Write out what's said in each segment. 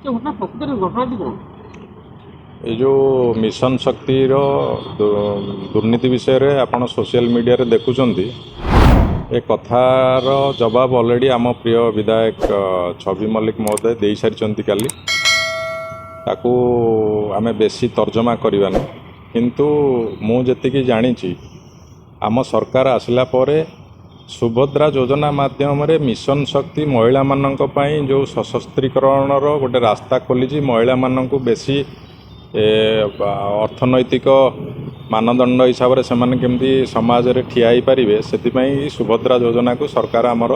ସେ ଘଟଣା ପ୍ରକୃତରେ ଘଟଣାଟି କ'ଣ? ये जो मिशन शक्तिर दुर्नीति विषय रे आपण सोशल मीडिया रे देखुचंती ए कथार जवाब ऑलरेडी आम प्रिय विधायक छवि मल्लिक महोदय दे सारी काली ताकू आमे बेसी तर्जमा करवानी किंतु मु जेतिकी जानी आम सरकार आसला परे सुभद्रा योजना माध्यम रे मिशन शक्ति महिला मानक पई जो सशस्त्रीकरण गोटे रास्ता खोली महिला मानक बेसी अर्थनैतिक मानदंड हिसाब से सेमाने केमती समाज रे ठिया ही पारिबे सेतिपई सुभद्रा योजना को सरकार आमर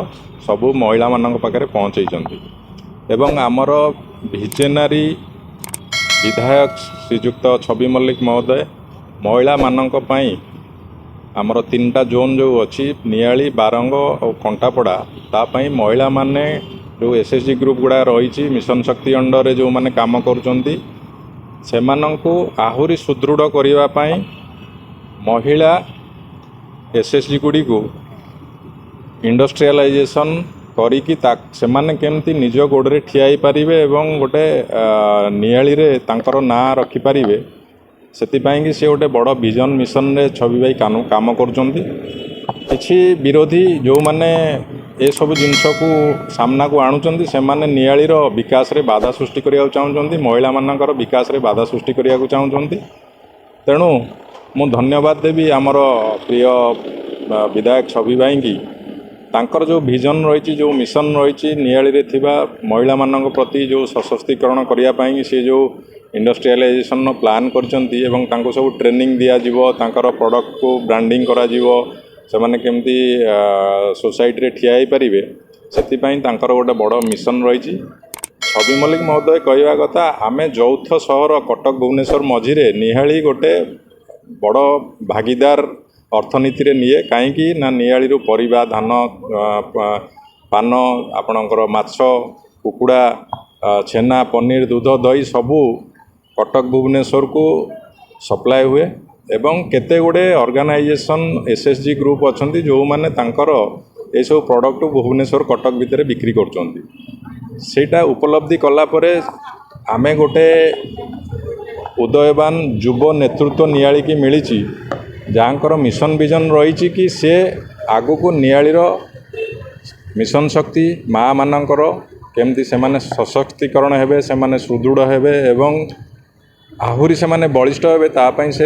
सबु महिला मानक पाखरे पहुँचैचंती एवं आमर भिजेनारी विधायक श्रीजुक्त छवि मल्लिक महोदय महिला मानक पई आमर 3टा जोन जो अच्छी नियाली बारंग और कंटापड़ा तापाई महिला माने जो एसएचजी ग्रुप गुड़ा रही मिशन शक्ति अंडर जो माने काम करुचंती सेमानंकु आहुरी सुदृढ़ करने महिला एसएचजी गुड़ी को इंडस्ट्रियलाइजेशन करिकी सेमाने केमती निज गोड़े ठिया ही पारिबे एवं गोटे नियाली रे तांकर ना रखी पारिबे सेतिपाई कि से गोटे बड़ विजन मिशन रे छवि भाई काम करुचंती किछि विरोधी जो माने ए सब जिनस को सामना को आणुचंती सेमाने नियाली रो विकास रे बाधा सृष्टि करिया चाहूचंती महिला मानकर विकास रे बाधा सृष्टि करिया चाहूचंती तेणु मु धन्यवाद देवी आमर प्रिय विधायक छवि भाई की तांकर जो विजन रही जो मिशन रही नियाली रे थिबा महिला मानक प्रति जो सशक्तिकरण करिया पाई से जो इंडस्ट्रियलाइजेशन प्लान करचंती एवं तांको सब ट्रेनिंग दिया जिवो तांकर प्रोडक्ट को ब्रांडिंग करा जिवो सेमाने केमती सोसाइटी रे ठिया ही पारिबे सेतिपई तांकर गोटे बड़ मिशन रही छवि मल्लिक महोदय कहवा कथा आमे जौथ सहर कटक भुवनेश्वर मझिरे निहाली गोटे बड़ भागीदार अर्थनीति रे निये कहीं ना नियाली रू परिबा धान पान आपणकर माछ कुकुड़ा छेना पनीर दूध दही सबू कटक भुवनेश्वर को सप्लाय हुए एवं केते गुड़े ऑर्गेनाइजेशन एसएचजी ग्रुप अच्छी जो माने तांकर ये सब प्रोडक्ट भुवनेश्वर कटक भितर बिक्री करटा उपलब्धि कलापर आमे गोटे उदयवान युव नेतृत्व नियाली की मिली जहाँकर मिशन विजन रही कि से आगु को नियालीर मिशन शक्ति माँ मानकर केमती से माने सशक्तिकरण हेबे से माने सुदृढ़ हेबे एवं आहुरी से माने बलिष्ठ हेबे तापाई से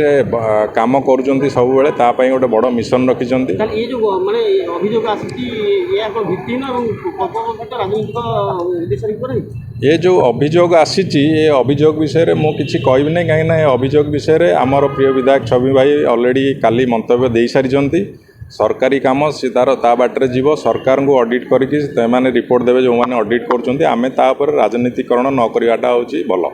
काम करूचंती सब बेले तापाई गोटे बड़ मिशन रखिचंती। ये जो माने अभियोग आसी या को भित्तिहीन एवं कल्पकल्पित राजनीतिक उद्देश्य पर ये जो अभियोग आसीची ये अभियोग विषय रे मु किछि कहबि नै काहे ना अभियोग विषय रे हमर प्रिय विधायक छवि भाई ऑलरेडी काली मंतव्य दे सारिचंती सरकारी काम सी तार ता बाटे जीव सरकार को ऑडिट करके रिपोर्ट देवे जो मैंने ऑडिट कर राजनीतिकरण न करवाटा हूँ भल।